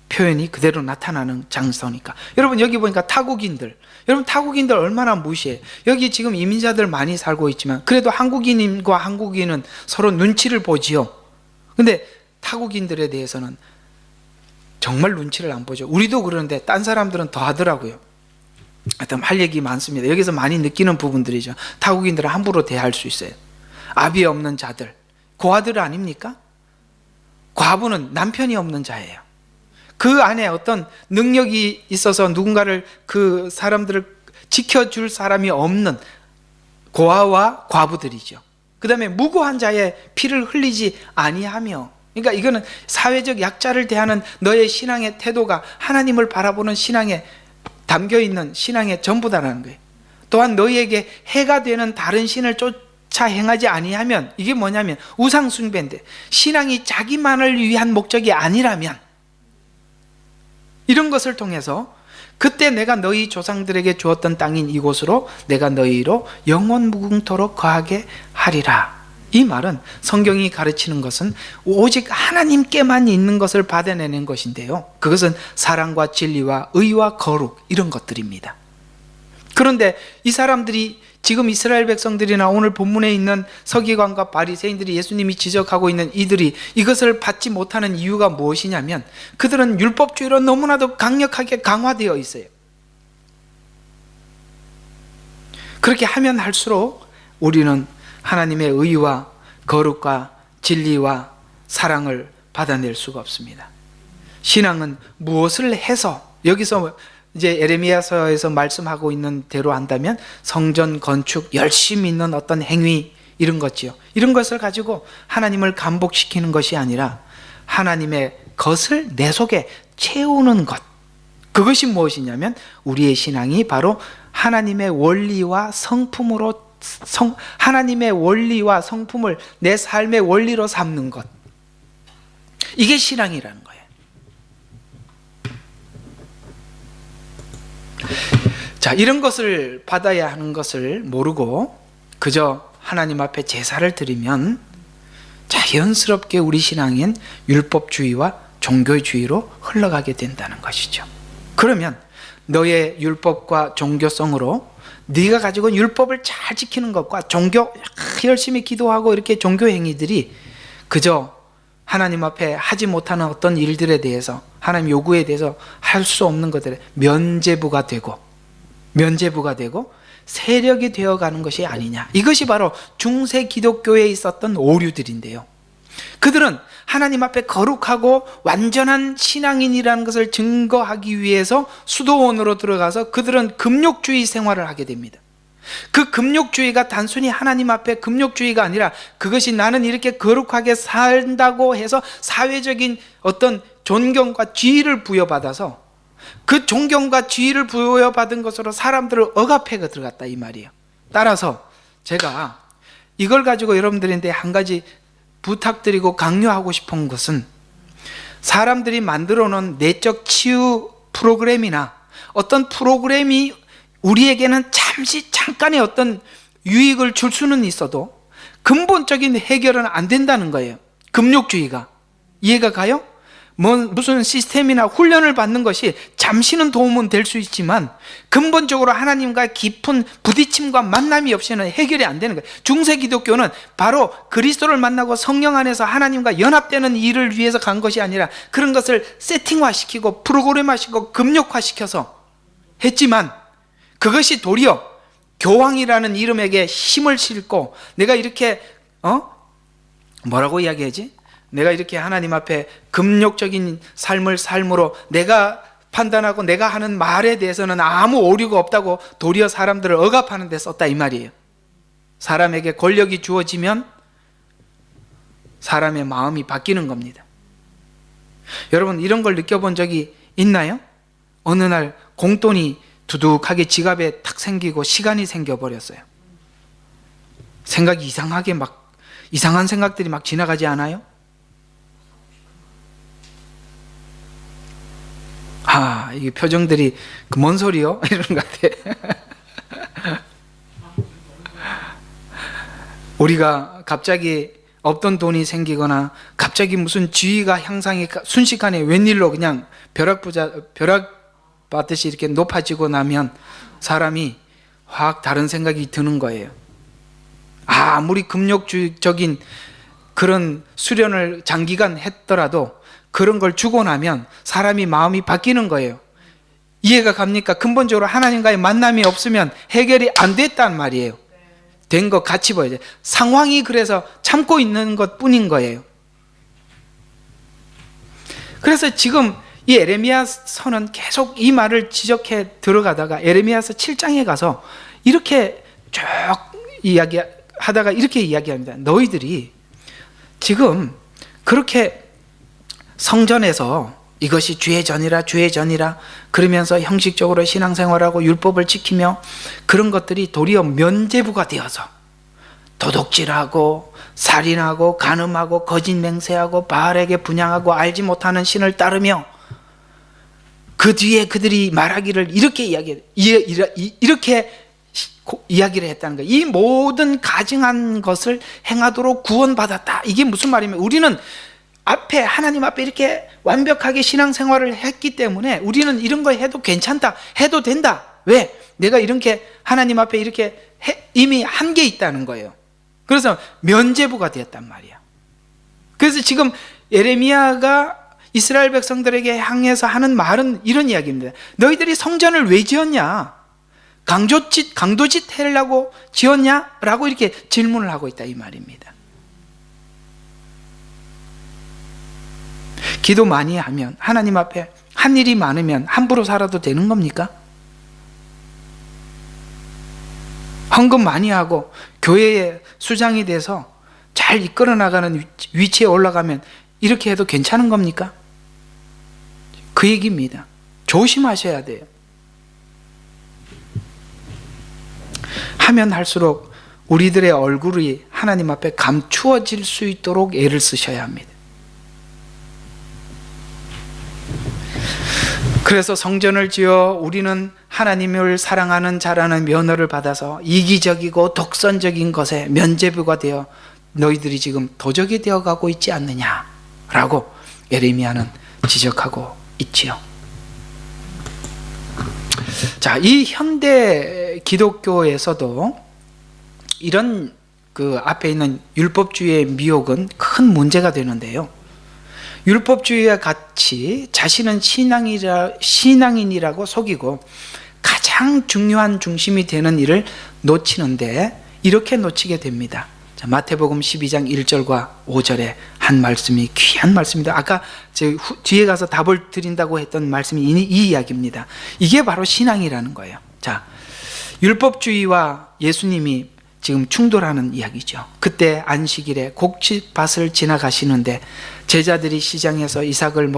표현이 그대로 나타나는 장소니까. 여러분 여기 보니까 타국인들, 여러분 타국인들 얼마나 무시해. 여기 지금 이민자들 많이 살고 있지만 그래도 한국인과 한국인은 서로 눈치를 보지요. 근데 타국인들에 대해서는 정말 눈치를 안 보죠. 우리도 그러는데 딴 사람들은 더 하더라고요. 하여튼 할 얘기 많습니다. 여기서 많이 느끼는 부분들이죠. 타국인들은 함부로 대할 수 있어요. 압이 없는 자들, 고아들 아닙니까? 과부는 남편이 없는 자예요. 그 안에 어떤 능력이 있어서 누군가를, 그 사람들을 지켜줄 사람이 없는 고아와 과부들이죠. 그 다음에 무고한 자의 피를 흘리지 아니하며, 그러니까 이거는 사회적 약자를 대하는 너의 신앙의 태도가 하나님을 바라보는 신앙에 담겨있는 신앙의 전부다라는 거예요. 또한 너희에게 해가 되는 다른 신을 쫓아 행하지 아니하면, 이게 뭐냐면 우상 숭배인데, 신앙이 자기만을 위한 목적이 아니라면 이런 것을 통해서 그때 내가 너희 조상들에게 주었던 땅인 이곳으로 내가 너희로 영원 무궁토록 거하게 하리라. 이 말은, 성경이 가르치는 것은 오직 하나님께만 있는 것을 받아내는 것인데요, 그것은 사랑과 진리와 의와 거룩, 이런 것들입니다. 그런데 이 사람들이, 지금 이스라엘 백성들이나 오늘 본문에 있는 서기관과 바리새인들이, 예수님이 지적하고 있는 이들이 이것을 받지 못하는 이유가 무엇이냐면 그들은 율법주의로 너무나도 강력하게 강화되어 있어요. 그렇게 하면 할수록 우리는 하나님의 의와 거룩과 진리와 사랑을 받아낼 수가 없습니다. 신앙은 무엇을 해서, 여기서 이제 에레미야서에서 말씀하고 있는 대로 한다면 성전 건축, 열심히 있는 어떤 행위, 이런 것이요, 이런 것을 가지고 하나님을 감복시키는 것이 아니라 하나님의 것을 내 속에 채우는 것, 그것이 무엇이냐면 우리의 신앙이 바로 하나님의 원리와 성품으로, 하나님의 원리와 성품을 내 삶의 원리로 삼는 것, 이게 신앙이라는 거예요. 자, 이런 것을 받아야 하는 것을 모르고 그저 하나님 앞에 제사를 드리면 자연스럽게 우리 신앙인 율법주의와 종교주의로 흘러가게 된다는 것이죠. 그러면 너의 율법과 종교성으로 네가 가지고 있는 율법을 잘 지키는 것과 종교, 열심히 기도하고 이렇게 종교 행위들이 그저 하나님 앞에 하지 못하는 어떤 일들에 대해서, 하나님 요구에 대해서 할 수 없는 것들에 면죄부가 되고 세력이 되어가는 것이 아니냐. 이것이 바로 중세 기독교에 있었던 오류들인데요, 그들은 하나님 앞에 거룩하고 완전한 신앙인이라는 것을 증거하기 위해서 수도원으로 들어가서 그들은 금욕주의 생활을 하게 됩니다. 그 금욕주의가 단순히 하나님 앞에 금욕주의가 아니라 그것이 나는 이렇게 거룩하게 산다고 해서 사회적인 어떤 존경과 지위를 부여받아서 그 존경과 지위를 부여받은 것으로 사람들을 억압해 들어갔다, 이 말이에요. 따라서 제가 이걸 가지고 여러분들한테 한 가지 부탁드리고 강요하고 싶은 것은, 사람들이 만들어 놓은 내적 치유 프로그램이나 어떤 프로그램이 우리에게는 잠깐의 어떤 유익을 줄 수는 있어도 근본적인 해결은 안 된다는 거예요. 금욕주의가. 이해가 가요? 무슨 시스템이나 훈련을 받는 것이 잠시는 도움은 될 수 있지만 근본적으로 하나님과 깊은 부딪힘과 만남이 없이는 해결이 안 되는 거예요. 중세 기독교는 바로 그리스도를 만나고 성령 안에서 하나님과 연합되는 일을 위해서 간 것이 아니라 그런 것을 세팅화시키고 프로그램화시키고 금욕화시켜서 했지만, 그것이 도리어 교황이라는 이름에게 힘을 싣고 내가 이렇게 뭐라고 이야기하지? 내가 이렇게 하나님 앞에 금욕적인 삶을 삶으로 내가 판단하고 내가 하는 말에 대해서는 아무 오류가 없다고 도리어 사람들을 억압하는 데 썼다 이 말이에요. 사람에게 권력이 주어지면 사람의 마음이 바뀌는 겁니다. 여러분 이런 걸 느껴본 적이 있나요? 어느 날 공돈이 두둑하게 지갑에 탁 생기고 시간이 생겨버렸어요. 생각이 이상한 생각들이 막 지나가지 않아요? 이 표정들이 뭔 소리요? 이런 것 같아. 우리가 갑자기 없던 돈이 생기거나 갑자기 무슨 지위가 향상이 순식간에 웬일로 그냥 벼락 받듯이 이렇게 높아지고 나면 사람이 확 다른 생각이 드는 거예요. 아무리 금욕주의적인 그런 수련을 장기간 했더라도 그런 걸 주고 나면 사람이 마음이 바뀌는 거예요. 이해가 갑니까? 근본적으로 하나님과의 만남이 없으면 해결이 안 됐단 말이에요. 된 것 같이 보여요. 상황이 그래서 참고 있는 것 뿐인 거예요. 그래서 지금 이 에레미야서는 계속 이 말을 지적해 들어가다가 에레미야서 7장에 가서 이렇게 쭉 이야기하다가 이렇게 이야기합니다. 너희들이 지금 그렇게 성전에서 이것이 주의 전이라 주의 전이라 그러면서 형식적으로 신앙생활하고 율법을 지키며 그런 것들이 도리어 면죄부가 되어서 도둑질하고 살인하고 간음하고 거짓 맹세하고 바알에게 분향하고 알지 못하는 신을 따르며 그 뒤에 그들이 말하기를 이렇게 이야기를 했다는 거예요. 이 모든 가증한 것을 행하도록 구원받았다. 이게 무슨 말이냐면 우리는 하나님 앞에 이렇게 완벽하게 신앙생활을 했기 때문에 우리는 이런 거 해도 괜찮다, 해도 된다. 왜? 내가 이렇게 하나님 앞에 이렇게 이미 한 게 있다는 거예요. 그래서 면죄부가 되었단 말이야. 그래서 지금 예레미야가 이스라엘 백성들에게 향해서 하는 말은 이런 이야기입니다. 너희들이 성전을 왜 지었냐? 강도짓 하려고 지었냐? 라고 이렇게 질문을 하고 있다 이 말입니다. 기도 많이 하면 하나님 앞에 한 일이 많으면 함부로 살아도 되는 겁니까? 헌금 많이 하고 교회의 수장이 돼서 잘 이끌어 나가는 위치에 올라가면 이렇게 해도 괜찮은 겁니까? 그 얘기입니다. 조심하셔야 돼요. 하면 할수록 우리들의 얼굴이 하나님 앞에 감추어질 수 있도록 애를 쓰셔야 합니다. 그래서 성전을 지어 우리는 하나님을 사랑하는 자라는 면허를 받아서 이기적이고 독선적인 것에 면죄부가 되어 너희들이 지금 도적이 되어가고 있지 않느냐라고 예레미야는 지적하고 있지요. 자, 이 현대 기독교에서도 이런 그 앞에 있는 율법주의의 미혹은 큰 문제가 되는데요. 율법주의와 같이 자신은 신앙인이라고 속이고 가장 중요한 중심이 되는 일을 놓치는데 이렇게 놓치게 됩니다. 자, 마태복음 12장 1절과 5절에 한 말씀이 귀한 말씀입니다. 아까 뒤에 가서 답을 드린다고 했던 말씀이 이 이야기입니다. 이게 바로 신앙이라는 거예요. 자, 율법주의와 예수님이 지금 충돌하는 이야기죠. 그때 안식일에 곡식밭을 지나가시는데 제자들이 시장에서 이삭을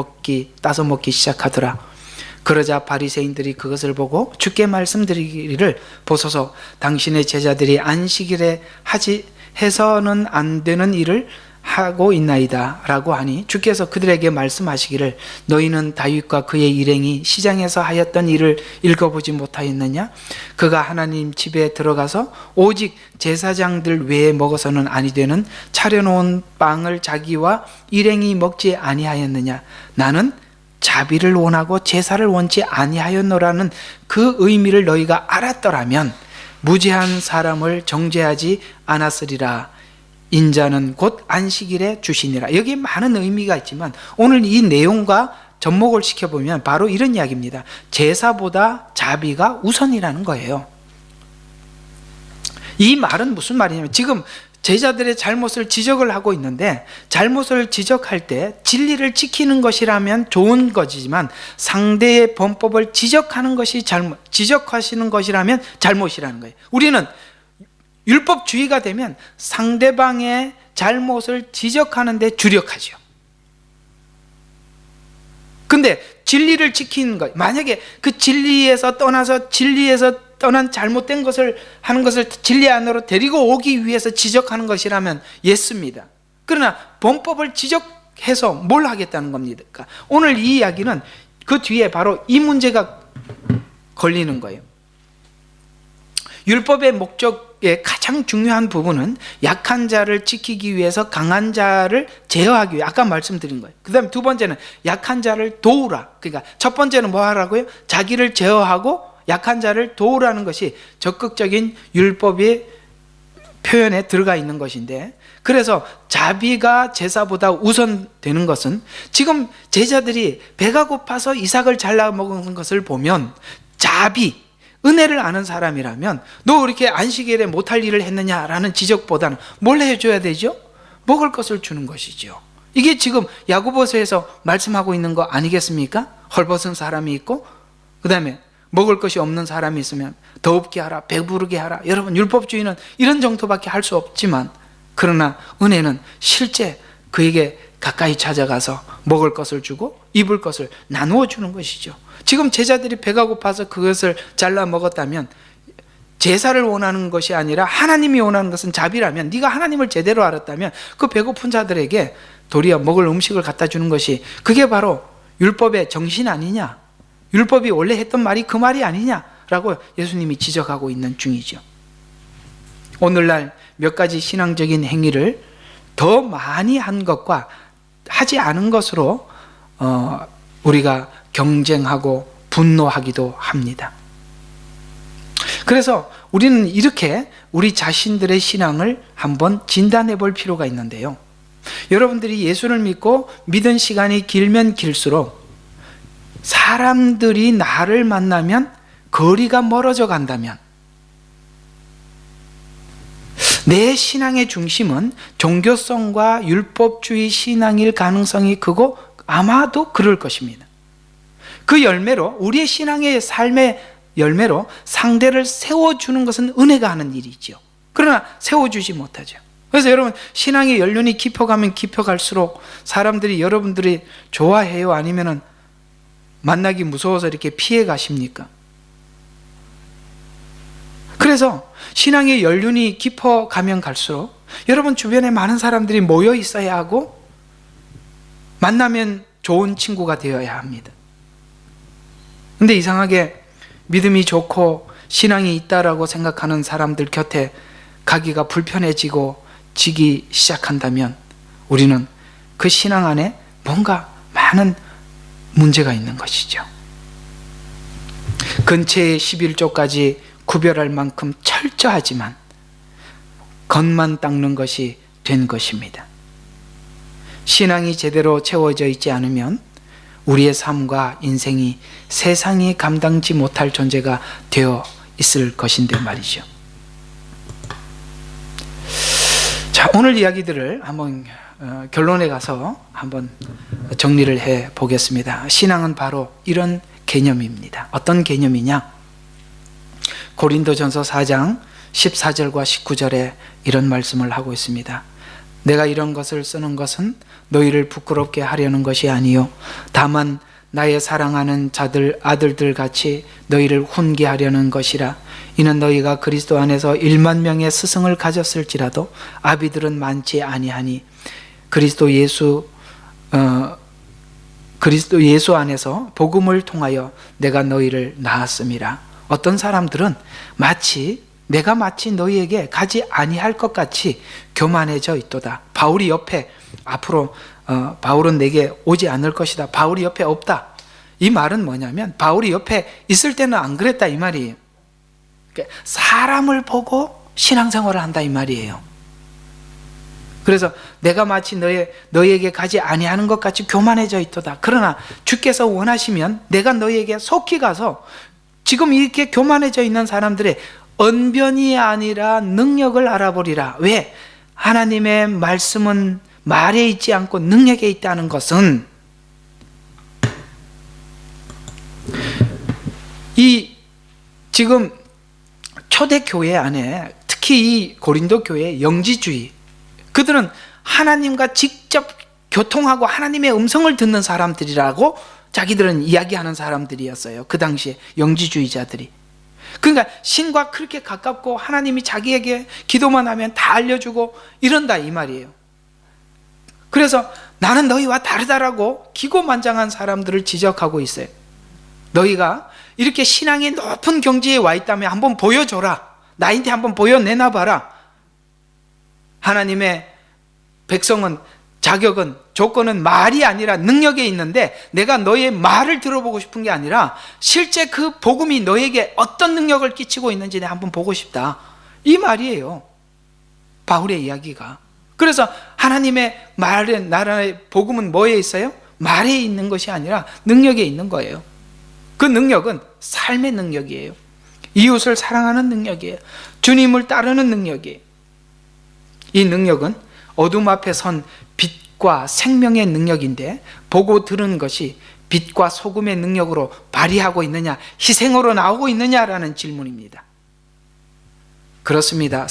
따서 먹기 시작하더라. 그러자 바리새인들이 그것을 보고 주께 말씀드리기를 보소서 당신의 제자들이 안식일에 해서는 안 되는 일을 하고 있나이다 라고 하니 주께서 그들에게 말씀하시기를 너희는 다윗과 그의 일행이 시장에서 하였던 일을 읽어보지 못하였느냐? 그가 하나님 집에 들어가서 오직 제사장들 외에 먹어서는 아니 되는 차려놓은 빵을 자기와 일행이 먹지 아니하였느냐? 나는 자비를 원하고 제사를 원치 아니하였노라는 그 의미를 너희가 알았더라면 무죄한 사람을 정죄하지 않았으리라. 인자는 곧 안식일에 주시니라. 여기에 많은 의미가 있지만 오늘 이 내용과 접목을 시켜보면 바로 이런 이야기입니다. 제사보다 자비가 우선이라는 거예요. 이 말은 무슨 말이냐면, 지금 제자들의 잘못을 지적을 하고 있는데, 잘못을 지적할 때 진리를 지키는 것이라면 좋은 것이지만 상대의 범법을 지적하는 것이 지적하시는 것이라면 잘못이라는 거예요. 우리는 율법주의가 되면 상대방의 잘못을 지적하는 데 주력하죠. 근데 진리를 지키는 것, 만약에 그 진리에서 떠난 잘못된 것을 하는 것을 진리 안으로 데리고 오기 위해서 지적하는 것이라면 예습니다. 그러나 범법을 지적해서 뭘 하겠다는 겁니까? 오늘 이 이야기는 그 뒤에 바로 이 문제가 걸리는 거예요. 율법의 목적의 가장 중요한 부분은 약한 자를 지키기 위해서 강한 자를 제어하기 위해, 아까 말씀드린 거예요. 그 다음에 두 번째는 약한 자를 도우라. 그러니까 첫 번째는 뭐 하라고요? 자기를 제어하고 약한 자를 도우라는 것이 적극적인 율법의 표현에 들어가 있는 것인데, 그래서 자비가 제사보다 우선되는 것은, 지금 제자들이 배가 고파서 이삭을 잘라 먹은 것을 보면 자비, 은혜를 아는 사람이라면 너 이렇게 안식일에 못할 일을 했느냐라는 지적보다는 뭘 해줘야 되죠? 먹을 것을 주는 것이죠. 이게 지금 야고보서에서 말씀하고 있는 거 아니겠습니까? 헐벗은 사람이 있고, 그 다음에 먹을 것이 없는 사람이 있으면 더웁게 하라, 배부르게 하라. 여러분, 율법주의는 이런 정도밖에 할 수 없지만, 그러나 은혜는 실제 그에게 가까이 찾아가서 먹을 것을 주고 입을 것을 나누어 주는 것이죠. 지금 제자들이 배가 고파서 그것을 잘라 먹었다면, 제사를 원하는 것이 아니라 하나님이 원하는 것은 자비라면, 네가 하나님을 제대로 알았다면 그 배고픈 자들에게 도리어 먹을 음식을 갖다 주는 것이, 그게 바로 율법의 정신 아니냐, 율법이 원래 했던 말이 그 말이 아니냐라고 예수님이 지적하고 있는 중이죠. 오늘날 몇 가지 신앙적인 행위를 더 많이 한 것과 하지 않은 것으로 우리가 경쟁하고 분노하기도 합니다. 그래서 우리는 이렇게 우리 자신들의 신앙을 한번 진단해 볼 필요가 있는데요. 여러분들이 예수를 믿고 믿은 시간이 길면 길수록 사람들이 나를 만나면 거리가 멀어져 간다면, 내 신앙의 중심은 종교성과 율법주의 신앙일 가능성이 크고 아마도 그럴 것입니다. 그 열매로, 우리의 신앙의 삶의 열매로 상대를 세워주는 것은 은혜가 하는 일이죠. 그러나 세워주지 못하죠. 그래서 여러분, 신앙의 연륜이 깊어가면 깊어갈수록 사람들이 여러분들이 좋아해요? 아니면은 만나기 무서워서 이렇게 피해 가십니까? 그래서 신앙의 연륜이 깊어가면 갈수록 여러분 주변에 많은 사람들이 모여 있어야 하고, 만나면 좋은 친구가 되어야 합니다. 근데 이상하게 믿음이 좋고 신앙이 있다라고 생각하는 사람들 곁에 가기가 불편해지고 지기 시작한다면, 우리는 그 신앙 안에 뭔가 많은 문제가 있는 것이죠. 근처의 11조까지 구별할 만큼 철저하지만 겉만 닦는 것이 된 것입니다. 신앙이 제대로 채워져 있지 않으면 우리의 삶과 인생이 세상이 감당지 못할 존재가 되어 있을 것인데 말이죠. 자, 오늘 이야기들을 한번 결론에 가서 한번 정리를 해 보겠습니다. 신앙은 바로 이런 개념입니다. 어떤 개념이냐? 고린도전서 4장 14절과 19절에 이런 말씀을 하고 있습니다. 내가 이런 것을 쓰는 것은 너희를 부끄럽게 하려는 것이 아니요 다만 나의 사랑하는 자들 아들들 같이 너희를 훈계하려는 것이라. 이는 너희가 그리스도 안에서 1만 명의 스승을 가졌을지라도 아비들은 많지 아니하니 그리스도 예수 안에서 복음을 통하여 내가 너희를 낳았음이라. 어떤 사람들은 내가 마치 너희에게 가지 아니할 것 같이 교만해져 있도다. 바울이 옆에, 앞으로 바울은 내게 오지 않을 것이다, 바울이 옆에 없다. 이 말은 뭐냐면 바울이 옆에 있을 때는 안 그랬다 이 말이에요. 사람을 보고 신앙생활을 한다 이 말이에요. 그래서 내가 마치 너희에게 가지 아니하는 것 같이 교만해져 있도다. 그러나 주께서 원하시면 내가 너희에게 속히 가서 지금 이렇게 교만해져 있는 사람들의 언변이 아니라 능력을 알아보리라. 왜? 하나님의 말씀은 말에 있지 않고 능력에 있다는 것은 이 지금 초대교회 안에 특히 이 고린도 교회의 영지주의, 그들은 하나님과 직접 교통하고 하나님의 음성을 듣는 사람들이라고 자기들은 이야기하는 사람들이었어요. 그 당시에 영지주의자들이. 그러니까 신과 그렇게 가깝고 하나님이 자기에게 기도만 하면 다 알려주고 이런다 이 말이에요. 그래서 나는 너희와 다르다라고 기고만장한 사람들을 지적하고 있어요. 너희가 이렇게 신앙의 높은 경지에 와 있다면 한번 보여줘라. 나한테 한번 보여내놔 봐라. 하나님의 백성은, 자격은, 조건은 말이 아니라 능력에 있는데 내가 너의 말을 들어보고 싶은 게 아니라 실제 그 복음이 너에게 어떤 능력을 끼치고 있는지 내가 한번 보고 싶다. 이 말이에요. 바울의 이야기가. 그래서 하나님의 말에, 나라의 복음은 뭐에 있어요? 말에 있는 것이 아니라 능력에 있는 거예요. 그 능력은 삶의 능력이에요. 이웃을 사랑하는 능력이에요. 주님을 따르는 능력이에요. 이 능력은 어둠 앞에 선 빛과 생명의 능력인데 보고 들은 것이 빛과 소금의 능력으로 발휘하고 있느냐, 희생으로 나오고 있느냐라는 질문입니다. 그렇습니다.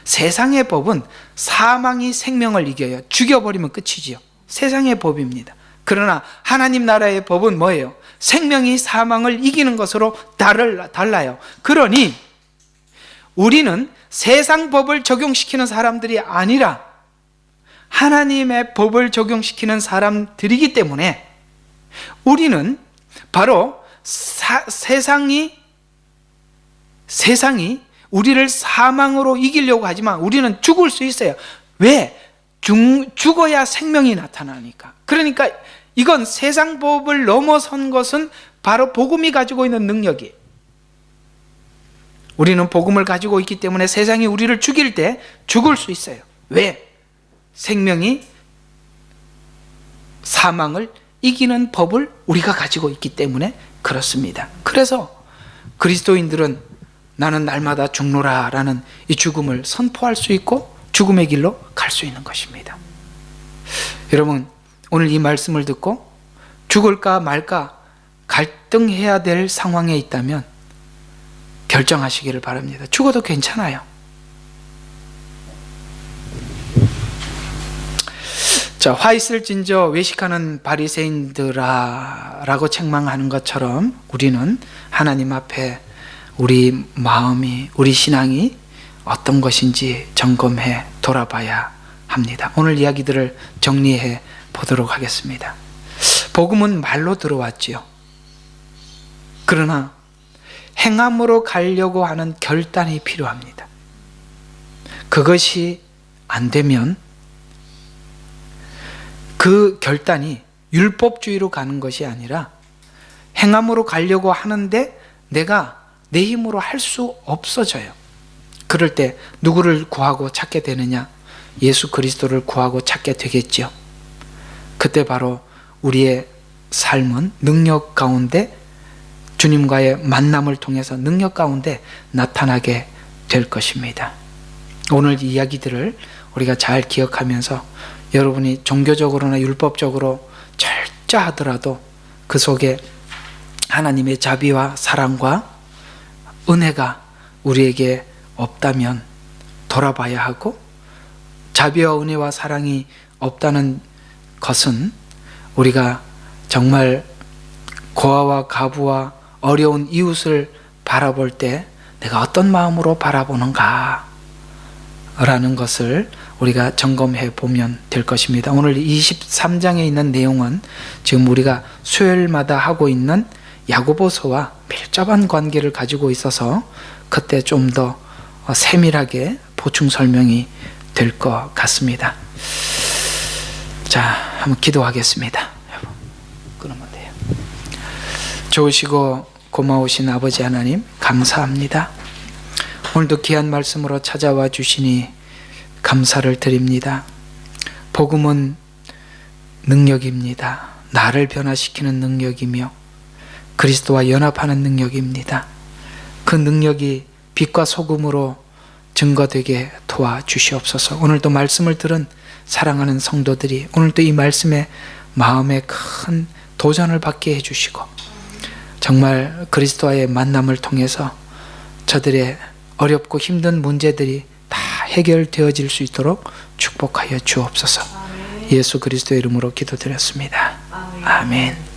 세상의 법은 사망이 생명을 이겨요. 죽여버리면 끝이지요. 세상의 법입니다. 그러나 하나님 나라의 법은 뭐예요? 생명이 사망을 이기는 것으로 달라요. 그러니 우리는 세상 법을 적용시키는 사람들이 아니라 하나님의 법을 적용시키는 사람들이기 때문에 우리는 바로 세상이 우리를 사망으로 이기려고 하지만 우리는 죽을 수 있어요. 왜? 죽어야 생명이 나타나니까. 그러니까 이건 세상 법을 넘어선 것은 바로 복음이 가지고 있는 능력이에요. 우리는 복음을 가지고 있기 때문에 세상이 우리를 죽일 때 죽을 수 있어요. 왜? 생명이 사망을 이기는 법을 우리가 가지고 있기 때문에 그렇습니다. 그래서 그리스도인들은 나는 날마다 죽노라 라는 이 죽음을 선포할 수 있고 죽음의 길로 갈 수 있는 것입니다. 여러분, 오늘 이 말씀을 듣고 죽을까 말까 갈등해야 될 상황에 있다면 결정하시기를 바랍니다. 죽어도 괜찮아요. 자, 화 있을진저 외식하는 바리새인들아 라고 책망하는 것처럼 우리는 하나님 앞에 우리 마음이, 우리 신앙이 어떤 것인지 점검해 돌아봐야 합니다. 오늘 이야기들을 정리해 보도록 하겠습니다. 복음은 말로 들어왔지요. 그러나 행함으로 가려고 하는 결단이 필요합니다. 그것이 안 되면 그 결단이 율법주의로 가는 것이 아니라 행함으로 가려고 하는데 내가 내 힘으로 할 수 없어져요. 그럴 때 누구를 구하고 찾게 되느냐? 예수 그리스도를 구하고 찾게 되겠죠. 그때 바로 우리의 삶은 능력 가운데, 주님과의 만남을 통해서 능력 가운데 나타나게 될 것입니다. 오늘 이 이야기들을 우리가 잘 기억하면서 여러분이 종교적으로나 율법적으로 철저하더라도 그 속에 하나님의 자비와 사랑과 은혜가 우리에게 없다면 돌아봐야 하고, 자비와 은혜와 사랑이 없다는 것은 우리가 정말 고아와 가부와 어려운 이웃을 바라볼 때 내가 어떤 마음으로 바라보는가 라는 것을 우리가 점검해 보면 될 것입니다. 오늘 23장에 있는 내용은 지금 우리가 수요일마다 하고 있는 야고보서와 밀접한 관계를 가지고 있어서 그때 좀 더 세밀하게 보충 설명이 될 것 같습니다. 자, 한번 기도하겠습니다. 끊으면 돼요. 좋으시고 고마우신 아버지 하나님 감사합니다. 오늘도 귀한 말씀으로 찾아와 주시니 감사를 드립니다. 복음은 능력입니다. 나를 변화시키는 능력이며 그리스도와 연합하는 능력입니다. 그 능력이 빛과 소금으로 증거되게 도와주시옵소서. 오늘도 말씀을 들은 사랑하는 성도들이 오늘도 이 말씀에 마음에 큰 도전을 받게 해주시고 정말 그리스도와의 만남을 통해서 저들의 어렵고 힘든 문제들이 다 해결되어질 수 있도록 축복하여 주옵소서. 예수 그리스도의 이름으로 기도드렸습니다. 아멘.